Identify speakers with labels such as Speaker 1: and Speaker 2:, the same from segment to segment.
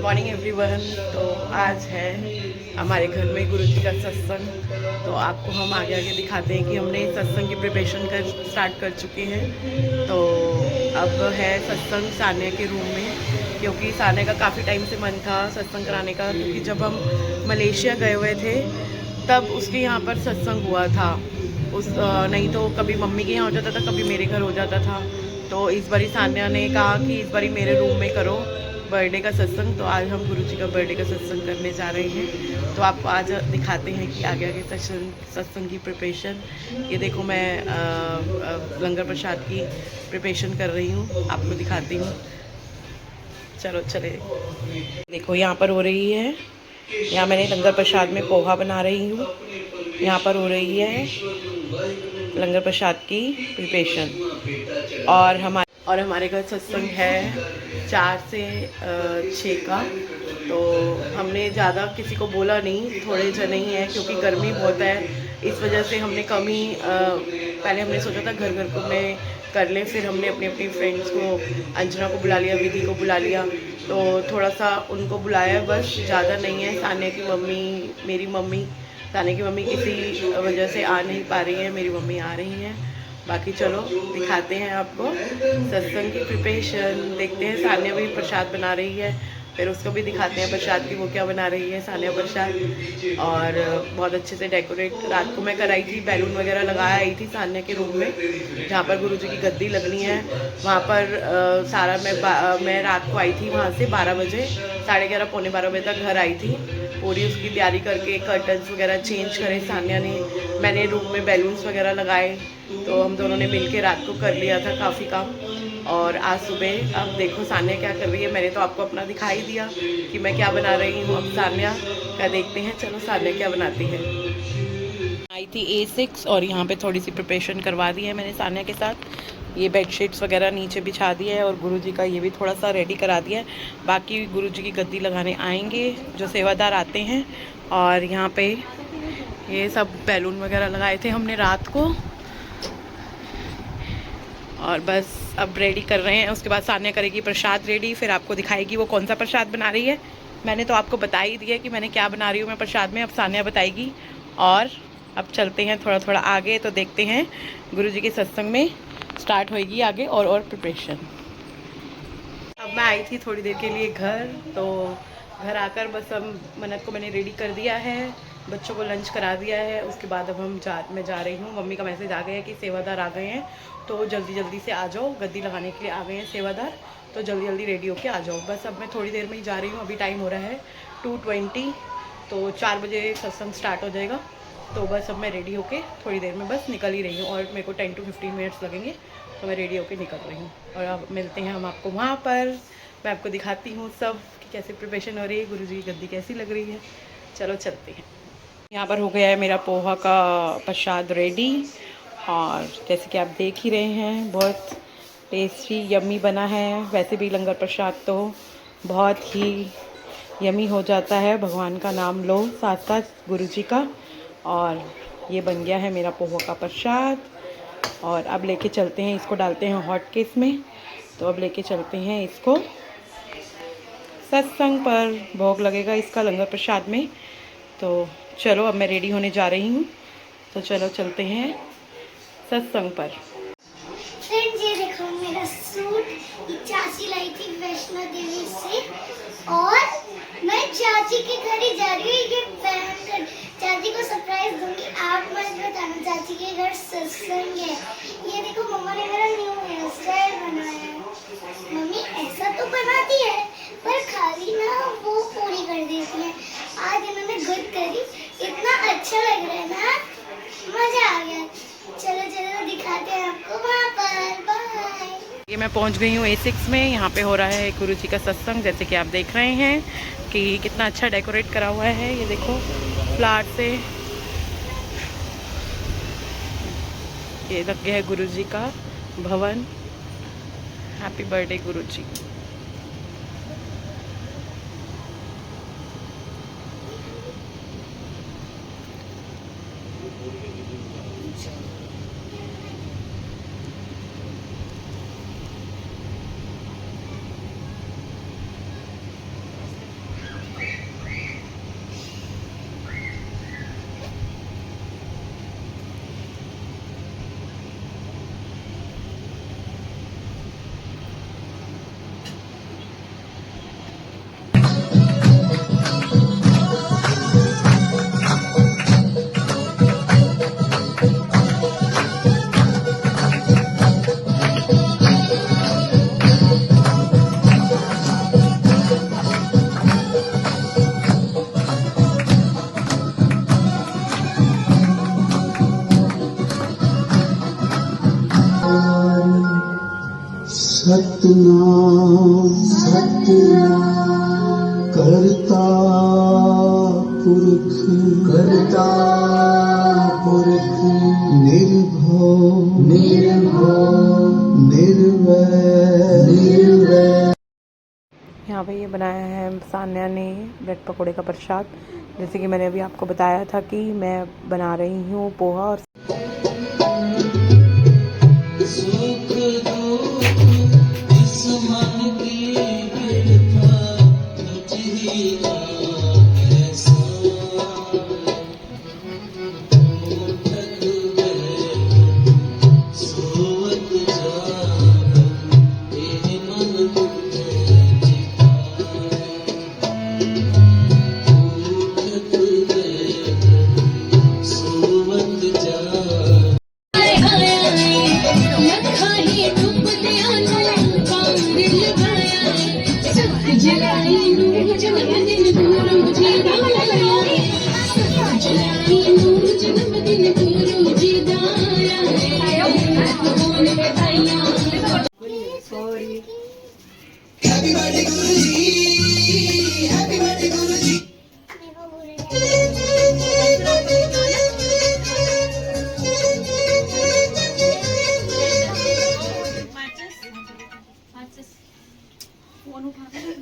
Speaker 1: Good morning everyone. तो आज है हमारे घर में गुरु जी का सत्संग। तो आपको हम आगे आगे दिखाते हैं कि हमने सत्संग की प्रिपरेशन स्टार्ट कर चुके हैं। तो अब है सत्संग सान्या के रूम में, क्योंकि सान्या का काफ़ी टाइम से मन था सत्संग कराने का, क्योंकि जब हम मलेशिया गए हुए थे तब उसके यहाँ पर सत्संग हुआ था। नहीं तो कभी मम्मी के यहाँ हो जाता था, कभी मेरे घर हो जाता था। तो इस बारी सान्या ने कहा कि इस बारी मेरे रूम में करो बर्थडे का सत्संग। तो आज हम गुरु जी का बर्थडे का सत्संग करने जा रहे हैं। तो आपको आज दिखाते हैं कि आगे आगे सत्संग की प्रिपरेशन। ये देखो मैं लंगर प्रसाद की प्रिपरेशन कर रही हूँ, आपको दिखाती हूँ। चलो चले। देखो यहाँ पर हो रही है, यहाँ मैंने लंगर प्रसाद में पोहा बना रही हूँ। यहाँ पर हो रही है लंगर प्रसाद की प्रिपरेशन। और हमारे घर सत्संग है 4 से 6 का। तो हमने ज़्यादा किसी को बोला नहीं, थोड़े जने ही हैं, क्योंकि गर्मी बहुत है। इस वजह से हमने कम ही पहले हमने सोचा था घर घर को मैं कर लें, फिर हमने अपनी अपनी फ्रेंड्स को, अंजना को बुला लिया, विधि को बुला लिया। तो थोड़ा सा उनको बुलाया, बस ज़्यादा नहीं है। सान्या की मम्मी, मेरी मम्मी, सान्या की मम्मी किसी वजह से आ नहीं पा रही है, मेरी मम्मी आ रही हैं। बाकी चलो दिखाते हैं आपको सत्संग की प्रिपरेशन। देखते हैं सान्या भी प्रसाद बना रही है, फिर उसको भी दिखाते हैं प्रसाद की वो क्या बना रही है सान्या प्रसाद। और बहुत अच्छे से डेकोरेट रात को मैं कराई थी, बैलून वगैरह लगाया आई थी सान्या के रूम में, जहाँ पर गुरुजी की गद्दी लगनी है वहाँ पर। सारा मैं रात को आई थी वहाँ से 12 बजे, 11:30 पौने 12 बजे तक घर आई थी। पूरी उसकी तैयारी करके कर्टन्स वगैरह चेंज करे सान्या ने, मैंने रूम में बैलून्स वगैरह लगाए। तो हम दोनों ने मिलके रात को कर लिया था काफ़ी काम। और आज सुबह अब देखो सान्या क्या कर रही है। मैंने तो आपको अपना दिखाई दिया कि मैं क्या बना रही हूँ, अब सान्या का देखते हैं। चलो सान्या क्या बनाती है। आई थी A6 और यहाँ पे थोड़ी सी प्रिपरेशन करवा दी है मैंने सान्या के साथ। ये बेडशीट्स वगैरह नीचे बिछा दिया है और गुरुजी का ये भी थोड़ा सा रेडी करा दिया है। बाकी गुरुजी की गद्दी लगाने आएंगे जो सेवादार आते हैं। और यहाँ पे ये सब बैलून वगैरह लगाए थे हमने रात को, और बस अब रेडी कर रहे हैं। उसके बाद सान्या करेगी प्रसाद रेडी, फिर आपको दिखाएगी वो कौन सा प्रसाद बना रही है। मैंने तो आपको बता ही दिया कि मैंने क्या बना रही हूँ मैं प्रसाद में, अब सान्या बताएगी। और अब चलते हैं थोड़ा थोड़ा आगे, तो देखते हैं गुरुजी के सत्संग में स्टार्ट होएगी आगे और प्रिपरेशन। अब मैं आई थी थोड़ी देर के लिए घर, तो घर आकर बस अब मन्नत को मैंने रेडी कर दिया है, बच्चों को लंच करा दिया है। उसके बाद अब मैं जा रही हूँ। मम्मी का मैसेज आ गया है कि सेवादार आ गए हैं, तो जल्दी जल्दी से आ जाओ, गद्दी लगाने के लिए आ गए हैं सेवादार, तो जल्दी जल्दी रेडी होके आ जाओ। बस अब मैं थोड़ी देर में ही जा रही हूँ। अभी टाइम हो रहा है 2:20, तो 4 बजे सत्संग स्टार्ट हो जाएगा। तो बस अब मैं रेडी होके थोड़ी देर में बस निकल ही रही हूँ, और मेरे को 10 to 15 मिनट्स लगेंगे, तो मैं रेडी होके निकल रही हूँ। और अब मिलते हैं हम आपको वहाँ पर, मैं आपको दिखाती हूँ सब कि कैसे प्रिपरेशन हो रही है, गुरुजी की गद्दी कैसी लग रही है। चलो चलते हैं। यहाँ पर हो गया है मेरा पोहा का प्रसाद रेडी, और जैसे कि आप देख ही रहे हैं बहुत टेस्टी यम्मी बना है। वैसे भी लंगर प्रसाद तो बहुत ही यम्मी हो जाता है, भगवान का नाम लो साथ साथ गुरुजी का। और ये बन गया है मेरा पोहा का प्रसाद, और अब लेके चलते हैं इसको, डालते हैं हॉट केस में। तो अब लेके चलते हैं इसको सत्संग पर, भोग लगेगा इसका लंगर प्रसाद में। तो चलो अब मैं रेडी होने जा रही हूँ, तो चलो चलते हैं सत्संग पर।
Speaker 2: फ्रेंड्स ये देखो मेरा सूट, ये चाची लाई थी वैष्णो देवी से, और मैं चाची के घर ही जा रही हूँ ये पहन कर। चाची को सरप्राइज दूंगी, आप मत बताना चाची के घर सत्संग है। ये देखो मम्मा ने मेरा न्यू हेयर स्टाइल बनाया है। मम्मी ऐसा तो बनाती है पर खाली ना वो पूरी कर देती है, आज इन्होंने गुड करी, इतना अच्छा लग रहा है ना, मजा आ गया। चलो चलो दिखाते हैं आपको वहाँ पर। बाय।
Speaker 1: ये मैं पहुंच गई हूँ A6 में। यहाँ पे हो रहा है गुरुजी का सत्संग, जैसे कि आप देख रहे हैं कि कितना अच्छा डेकोरेट करा हुआ है। ये देखो फ्लावर से ये लग गया है गुरुजी का भवन। हैप्पी बर्थडे गुरुजी।
Speaker 3: सतनाम सतनाम करता पुरख निर्भव निर्वैर।
Speaker 1: यहाँ पे ये बनाया है सान्या ने ब्रेड पकौड़े का प्रसाद। जैसे कि मैंने अभी आपको बताया था कि मैं बना रही हूँ पोहा और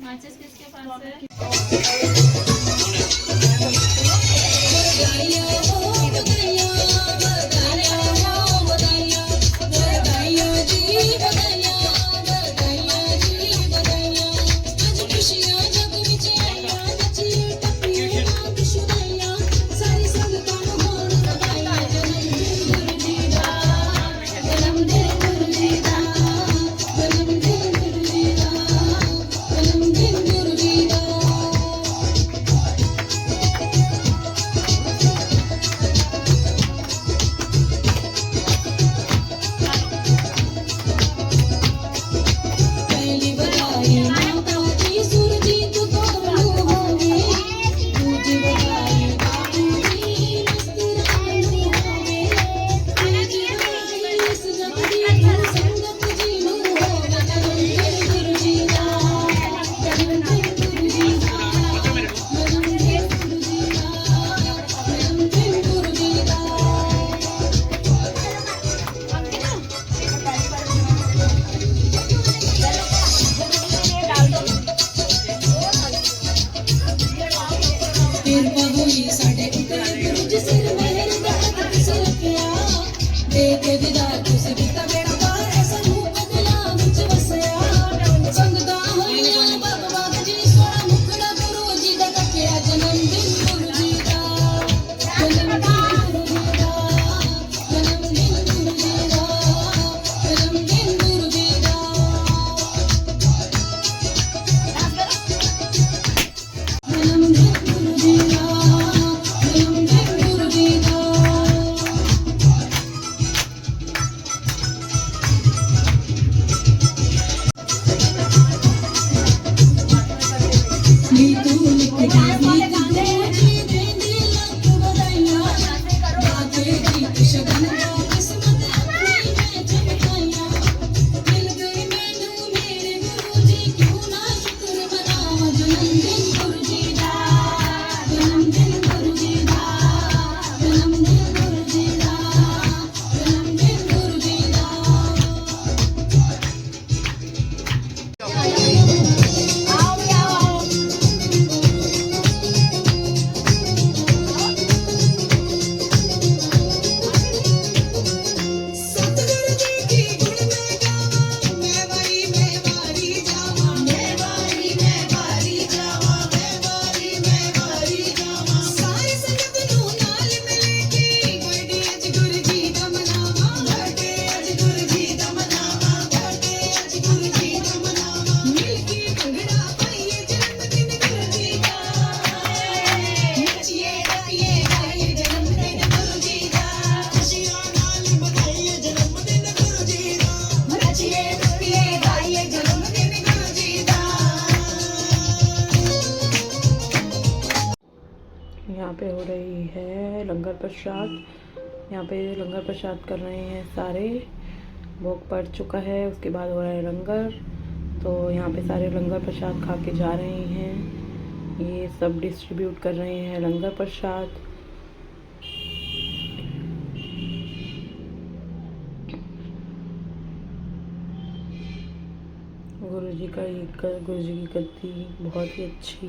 Speaker 4: माचिस किसके पास है? यहाँ पे हो रही है लंगर प्रसाद। यहाँ पे लंगर प्रसाद कर रहे हैं सारे
Speaker 1: भोग पड़ चुका है, उसके बाद हो रहा है लंगर। तो यहाँ पे सारे लंगर प्रसाद खा के जा रहे हैं, ये सब डिस्ट्रीब्यूट कर रहे हैं लंगर प्रसाद। गुरु जी की गद्दी बहुत ही अच्छी।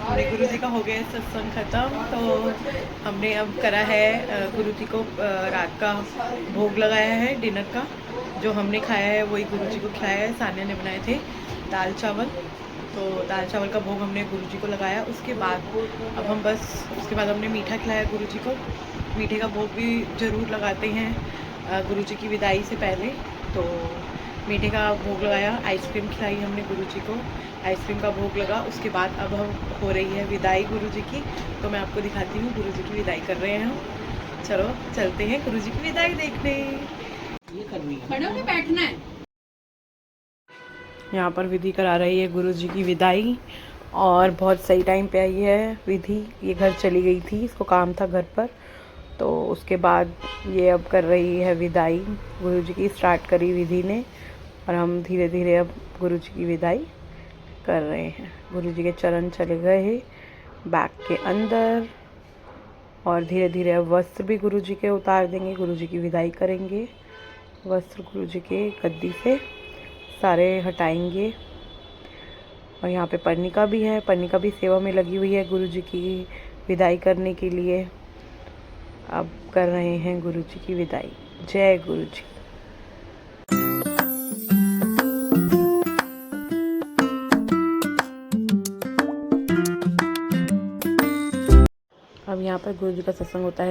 Speaker 1: हमारे गुरु जी का हो गया सत्संग खत्म, तो हमने अब करा है गुरु जी को रात का भोग लगाया है। डिनर का जो हमने खाया है वही गुरु जी को खिलाया है। सानिया ने बनाए थे दाल चावल, तो दाल चावल का भोग हमने गुरु जी को लगाया। उसके बाद अब हम उसके बाद हमने मीठा खिलाया गुरु जी को। मीठे का भोग भी ज़रूर लगाते हैं गुरु जी की विदाई से पहले, तो मीठे का भोग लगाया। आइसक्रीम खिलाई हमने गुरु जी को, आइसक्रीम का भोग लगा। उसके बाद अब हम हो रही है विदाई गुरु जी की, तो मैं आपको दिखाती हूँ गुरु जी की विदाई कर रहे हैं हम। चलो चलते हैं गुरु जी की विदाई देखने।
Speaker 4: खड़े होके बैठना है।
Speaker 1: यहाँ पर विधि करा रही है गुरु जी की विदाई, और बहुत सही टाइम पे आई है विधि। ये घर चली गई थी, इसको काम था घर पर, तो उसके बाद ये अब कर रही है विदाई। गुरु जी की स्टार्ट करी विधि ने, और हम धीरे धीरे अब गुरु जी की विदाई कर रहे हैं। गुरु जी के चरण चले गए बैग के अंदर, और धीरे धीरे अब वस्त्र भी गुरु जी के उतार देंगे, गुरु जी की विदाई करेंगे। वस्त्र गुरु जी के गद्दी से सारे हटाएंगे। और यहाँ पे पर्णिका भी है, पर्णिका भी सेवा में लगी हुई है गुरु जी की विदाई करने के लिए। अब कर रहे हैं गुरु जी की विदाई। जय गुरु जी। अब यहाँ पर गुरु जी का सत्संग होता है